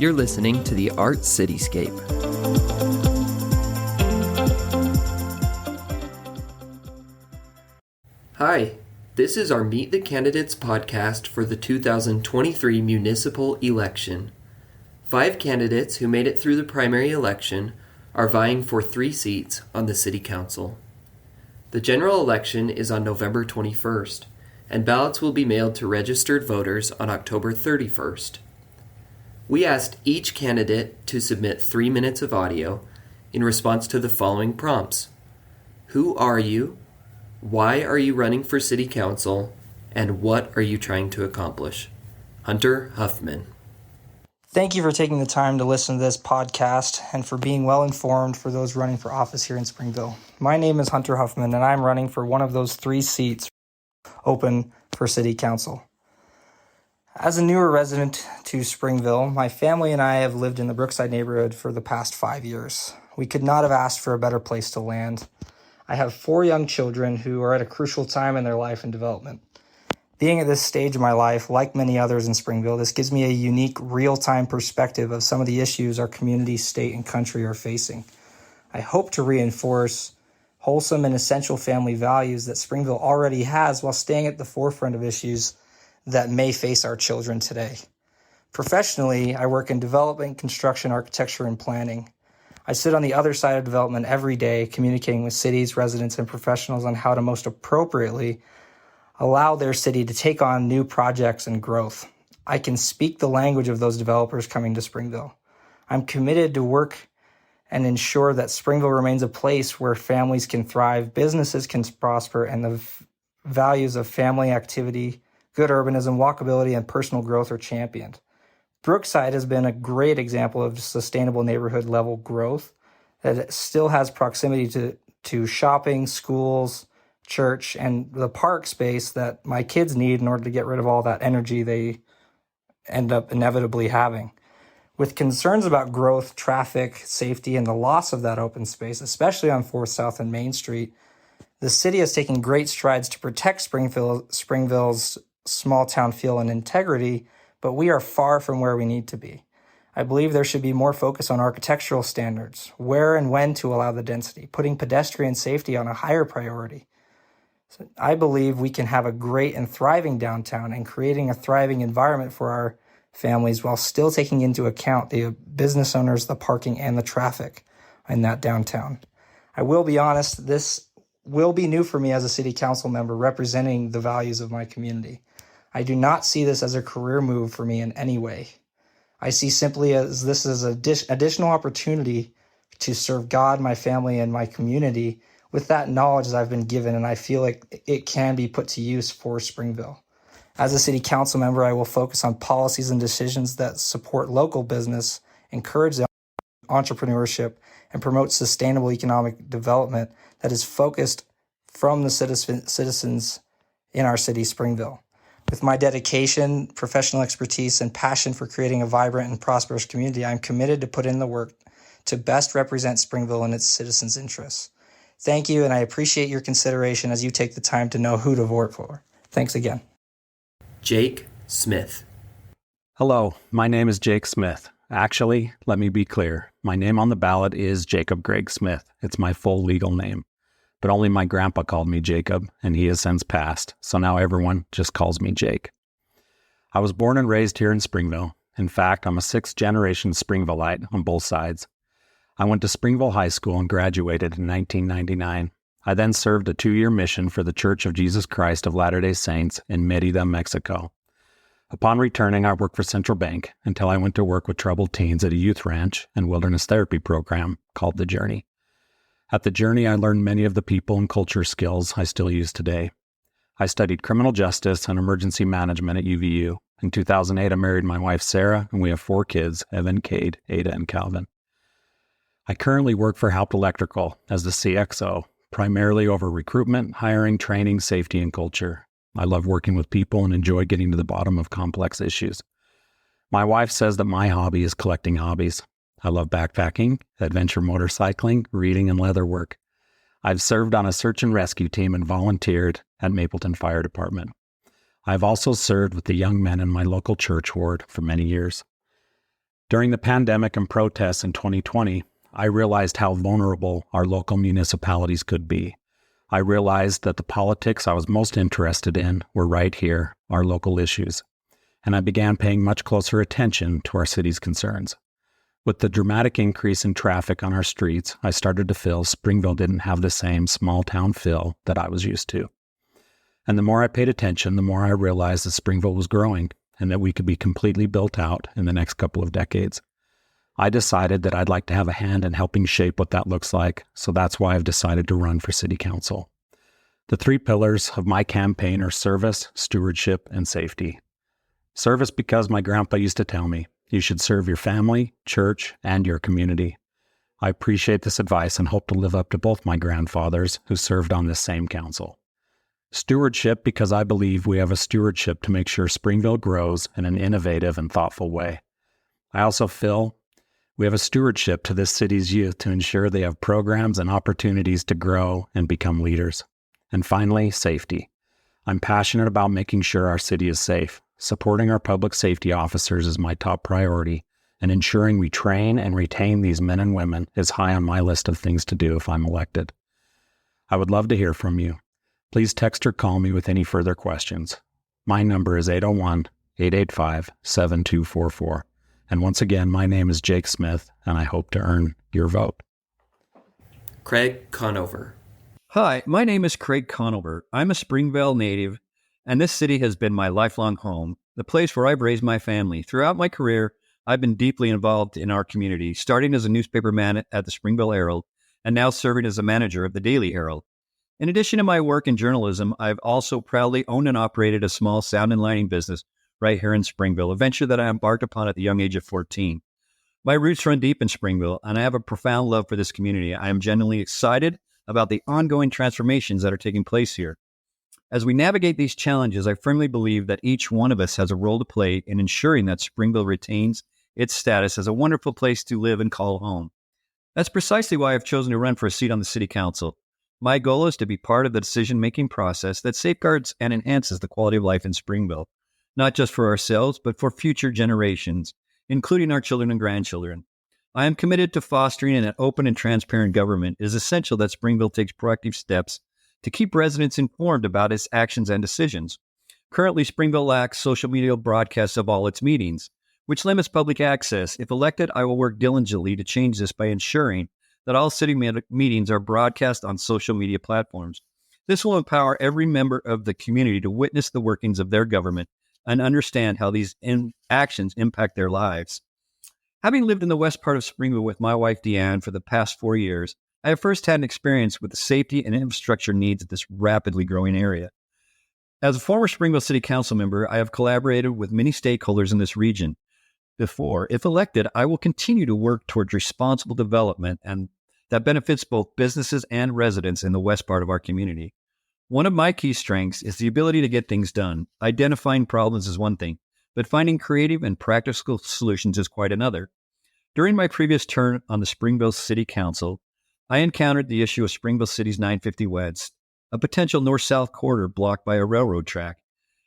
You're listening to the Art Cityscape. Hi, this is our Meet the Candidates podcast for the 2023 municipal election. 5 candidates who made it through the primary election are vying for 3 seats on the City Council. The general election is on November 21st, and ballots will be mailed to registered voters on October 31st. We asked each candidate to submit 3 minutes of audio in response to the following prompts. Who are you? Why are you running for City Council? And what are you trying to accomplish? Hunter Huffman. Thank you for taking the time to listen to this podcast and for being well informed for those running for office here in Springville. My name is Hunter Huffman, and I'm running for one of those 3 seats open for City Council. As a newer resident to Springville, my family and I have lived in the Brookside neighborhood for the past 5 years. We could not have asked for a better place to land. I have 4 young children who are at a crucial time in their life and development. Being at this stage of my life, like many others in Springville, this gives me a unique real-time perspective of some of the issues our community, state, and country are facing. I hope to reinforce wholesome and essential family values that Springville already has while staying at the forefront of issues that may face our children today. Professionally, I work in development, construction, architecture, and planning. I sit on the other side of development every day, communicating with cities, residents, and professionals on how to most appropriately allow their city to take on new projects and growth. I can speak the language of those developers coming to Springville. I'm committed to work and ensure that Springville remains a place where families can thrive, businesses can prosper, and the values of family activity, good urbanism, walkability, and personal growth are championed. Brookside has been a great example of sustainable neighborhood level growth that still has proximity to shopping, schools, church, and the park space that my kids need in order to get rid of all that energy they end up inevitably having. With concerns about growth, traffic, safety, and the loss of that open space, especially on 4th South and Main Street, the city has taken great strides to protect Springville's small town feel and integrity, but we are far from where we need to be. I believe there should be more focus on architectural standards, where and when to allow the density, putting pedestrian safety on a higher priority. So I believe we can have a great and thriving downtown and creating a thriving environment for our families while still taking into account the business owners, the parking, and the traffic in that downtown. I will be honest, this will be new for me as a city council member representing the values of my community. I do not see this as a career move for me in any way. I see simply as this is an additional opportunity to serve God, my family, and my community with that knowledge that I've been given, and I feel like it can be put to use for Springville. As a city council member, I will focus on policies and decisions that support local business, encourage entrepreneurship, and promote sustainable economic development that is focused from the citizens in our city, Springville. With my dedication, professional expertise, and passion for creating a vibrant and prosperous community, I'm committed to put in the work to best represent Springville and its citizens' interests. Thank you, and I appreciate your consideration as you take the time to know who to vote for. Thanks again. Jake Smith. Hello, my name is Jake Smith. Actually, let me be clear. My name on the ballot is Jacob Greg Smith. It's my full legal name. But only my grandpa called me Jacob, and he has since passed, so now everyone just calls me Jake. I was born and raised here in Springville. In fact, I'm a 6th-generation Springvilleite on both sides. I went to Springville High School and graduated in 1999. I then served a 2-year mission for the Church of Jesus Christ of Latter-day Saints in Mérida, Mexico. Upon returning, I worked for Central Bank until I went to work with troubled teens at a youth ranch and wilderness therapy program called The Journey. At The Journey, I learned many of the people and culture skills I still use today. I studied criminal justice and emergency management at UVU. In 2008, I married my wife, Sarah, and we have 4 kids, Evan, Cade, Ada, and Calvin. I currently work for Halp Electrical as the CXO, primarily over recruitment, hiring, training, safety, and culture. I love working with people and enjoy getting to the bottom of complex issues. My wife says that my hobby is collecting hobbies. I love backpacking, adventure motorcycling, reading, and leather work. I've served on a search and rescue team and volunteered at Mapleton Fire Department. I've also served with the young men in my local church ward for many years. During the pandemic and protests in 2020, I realized how vulnerable our local municipalities could be. I realized that the politics I was most interested in were right here, our local issues, and I began paying much closer attention to our city's concerns. With the dramatic increase in traffic on our streets, I started to feel Springville didn't have the same small-town feel that I was used to. And the more I paid attention, the more I realized that Springville was growing and that we could be completely built out in the next couple of decades. I decided that I'd like to have a hand in helping shape what that looks like, so that's why I've decided to run for city council. The 3 pillars of my campaign are service, stewardship, and safety. Service because my grandpa used to tell me, you should serve your family, church, and your community. I appreciate this advice and hope to live up to both my grandfathers who served on this same council. Stewardship because I believe we have a stewardship to make sure Springville grows in an innovative and thoughtful way. I also feel we have a stewardship to this city's youth to ensure they have programs and opportunities to grow and become leaders. And finally, safety. I'm passionate about making sure our city is safe. Supporting our public safety officers is my top priority, and ensuring we train and retain these men and women is high on my list of things to do if I'm elected. I would love to hear from you. Please text or call me with any further questions. My number is 801-885-7244. And once again, my name is Jake Smith, and I hope to earn your vote. Craig Conover. Hi, my name is Craig Conover. I'm a Springville native, and this city has been my lifelong home, the place where I've raised my family. Throughout my career, I've been deeply involved in our community, starting as a newspaperman at the Springville Herald, and now serving as a manager of the Daily Herald. In addition to my work in journalism, I've also proudly owned and operated a small sound and lighting business right here in Springville, a venture that I embarked upon at the young age of 14. My roots run deep in Springville, and I have a profound love for this community. I am genuinely excited about the ongoing transformations that are taking place here. As we navigate these challenges, I firmly believe that each one of us has a role to play in ensuring that Springville retains its status as a wonderful place to live and call home. That's precisely why I've chosen to run for a seat on the City Council. My goal is to be part of the decision-making process that safeguards and enhances the quality of life in Springville, not just for ourselves, but for future generations, including our children and grandchildren. I am committed to fostering an open and transparent government. It is essential that Springville takes proactive steps to keep residents informed about its actions and decisions. Currently, Springville lacks social media broadcasts of all its meetings, which limits public access. If elected, I will work diligently to change this by ensuring that all city meetings are broadcast on social media platforms. This will empower every member of the community to witness the workings of their government and understand how these actions impact their lives. Having lived in the west part of Springville with my wife, Deanne, for the past 4 years, I have firsthand experience with the safety and infrastructure needs of this rapidly growing area. As a former Springville City Council member, I have collaborated with many stakeholders in this region. Before, if elected, I will continue to work towards responsible development and that benefits both businesses and residents in the west part of our community. One of my key strengths is the ability to get things done. Identifying problems is one thing, but finding creative and practical solutions is quite another. During my previous term on the Springville City Council, I encountered the issue of Springville City's 950 West, a potential north-south corridor blocked by a railroad track.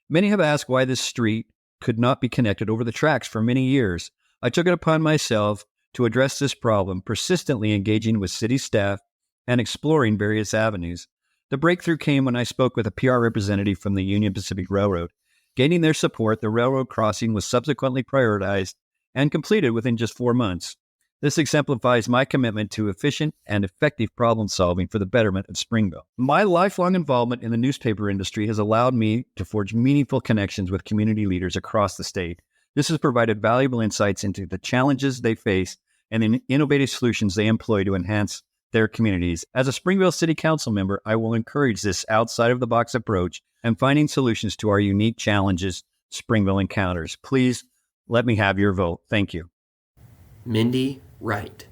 Many have asked why this street could not be connected over the tracks for many years. I took it upon myself to address this problem, persistently engaging with city staff and exploring various avenues. The breakthrough came when I spoke with a PR representative from the Union Pacific Railroad. Gaining their support, the railroad crossing was subsequently prioritized and completed within just 4 months. This exemplifies my commitment to efficient and effective problem solving for the betterment of Springville. My lifelong involvement in the newspaper industry has allowed me to forge meaningful connections with community leaders across the state. This has provided valuable insights into the challenges they face and the innovative solutions they employ to enhance their communities. As a Springville City Council member, I will encourage this outside-of-the-box approach and finding solutions to our unique challenges Springville encounters. Please let me have your vote. Thank you. Mindi Wright.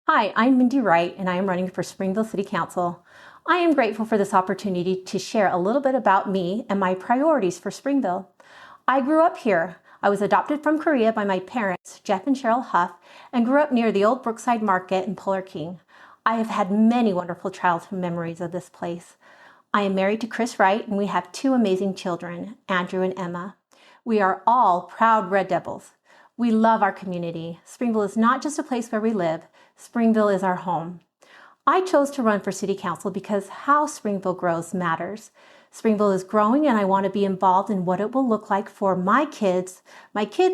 Hi, I'm Mindi Wright, and I am running for Springville City Council. I am grateful for this opportunity to share a little bit about me and my priorities for Springville. I grew up here. I was adopted from Korea by my parents, Jeff and Cheryl Huff, and grew up near the old Brookside Market in Polar King. I have had many wonderful childhood memories of this place. I am married to Chris Wright, and we have 2 amazing children, Andrew and Emma. We are all proud Red Devils. We love our community. Springville is not just a place where we live. Springville is our home. I chose to run for City Council because how Springville grows matters. Springville is growing and I want to be involved in what it will look like for my kids'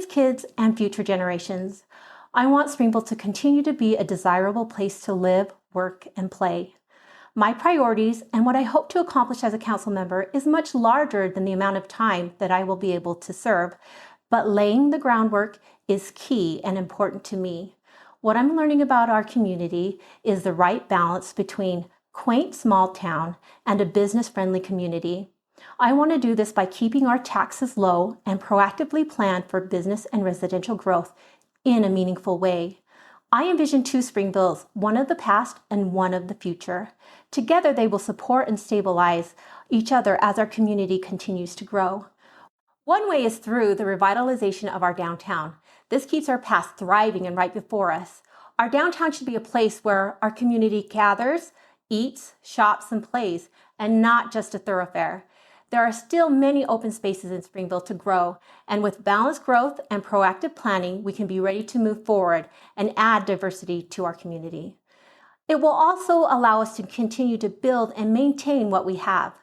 kids, and future generations. I want Springville to continue to be a desirable place to live, work, and play. My priorities and what I hope to accomplish as a council member is much larger than the amount of time that I will be able to serve, but laying the groundwork is key and important to me. What I'm learning about our community is the right balance between quaint small town and a business-friendly community. I want to do this by keeping our taxes low and proactively plan for business and residential growth in a meaningful way. I envision two Springvilles, one of the past and one of the future. Together, they will support and stabilize each other as our community continues to grow. One way is through the revitalization of our downtown. This keeps our past thriving and right before us. Our downtown should be a place where our community gathers, eats, shops, and plays, and not just a thoroughfare. There are still many open spaces in Springville to grow, and with balanced growth and proactive planning, we can be ready to move forward and add diversity to our community. It will also allow us to continue to build and maintain what we have.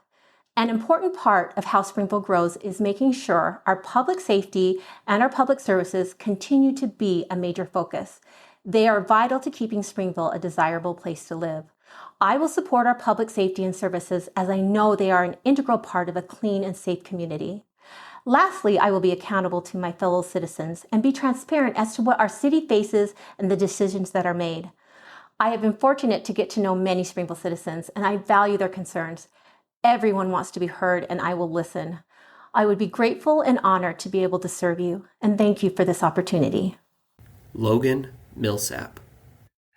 An important part of how Springville grows is making sure our public safety and our public services continue to be a major focus. They are vital to keeping Springville a desirable place to live. I will support our public safety and services as I know they are an integral part of a clean and safe community. Lastly, I will be accountable to my fellow citizens and be transparent as to what our city faces and the decisions that are made. I have been fortunate to get to know many Springville citizens, and I value their concerns. Everyone wants to be heard, and I will listen. I would be grateful and honored to be able to serve you, and thank you for this opportunity. Logan Millsap.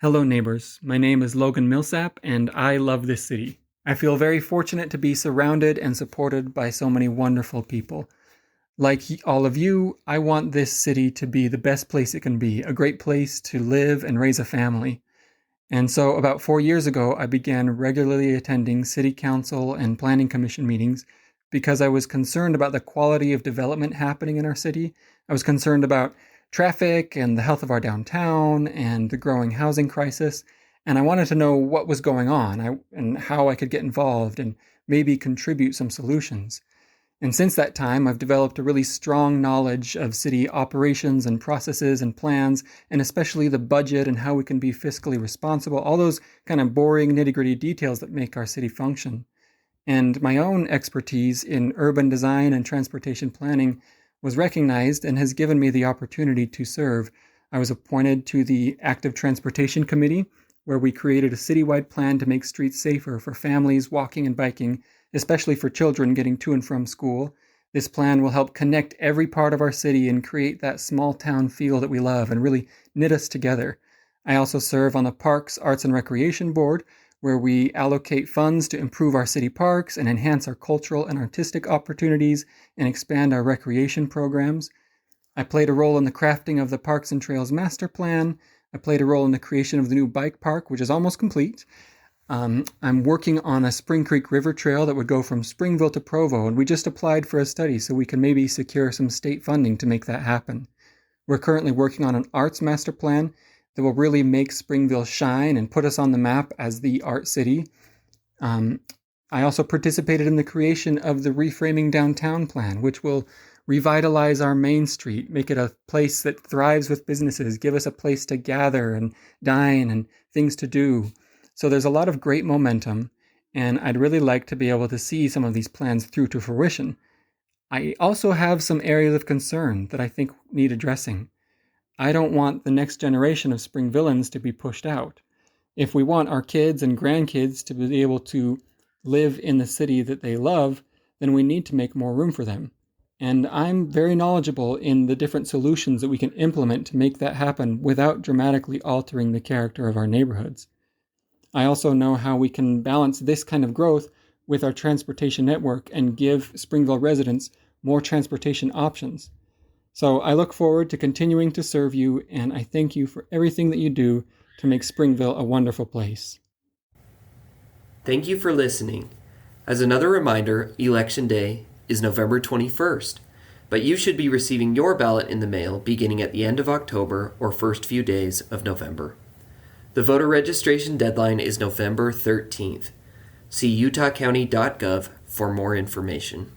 Hello, neighbors. My name is Logan Millsap, and I love this city. I feel very fortunate to be surrounded and supported by so many wonderful people. Like all of you, I want this city to be the best place it can be, a great place to live and raise a family. And so about 4 years ago, I began regularly attending City Council and Planning Commission meetings because I was concerned about the quality of development happening in our city. I was concerned about traffic and the health of our downtown and the growing housing crisis. And I wanted to know what was going on and how I could get involved and maybe contribute some solutions. And since that time, I've developed a really strong knowledge of city operations and processes and plans, and especially the budget and how we can be fiscally responsible, all those kind of boring nitty-gritty details that make our city function. And my own expertise in urban design and transportation planning was recognized and has given me the opportunity to serve. I was appointed to the Active Transportation Committee, where we created a citywide plan to make streets safer for families walking and biking, especially for children getting to and from school. This plan will help connect every part of our city and create that small town feel that we love and really knit us together. I also serve on the Parks, Arts, and Recreation Board, where we allocate funds to improve our city parks and enhance our cultural and artistic opportunities and expand our recreation programs. I played a role in the crafting of the Parks and Trails Master Plan. I played a role in the creation of the new bike park, which is almost complete. I'm working on a Spring Creek River Trail that would go from Springville to Provo, and we just applied for a study so we can maybe secure some state funding to make that happen. We're currently working on an arts master plan that will really make Springville shine and put us on the map as the art city. I also participated in the creation of the Reframing Downtown Plan, which will revitalize our main street, make it a place that thrives with businesses, give us a place to gather and dine and things to do. So there's a lot of great momentum, and I'd really like to be able to see some of these plans through to fruition. I also have some areas of concern that I think need addressing. I don't want the next generation of Springvillans to be pushed out. If we want our kids and grandkids to be able to live in the city that they love, then we need to make more room for them. And I'm very knowledgeable in the different solutions that we can implement to make that happen without dramatically altering the character of our neighborhoods. I also know how we can balance this kind of growth with our transportation network and give Springville residents more transportation options. So I look forward to continuing to serve you, and I thank you for everything that you do to make Springville a wonderful place. Thank you for listening. As another reminder, Election Day is November 21st. but you should be receiving your ballot in the mail beginning at the end of October or first few days of November. The voter registration deadline is November 13th. See utahcounty.gov for more information.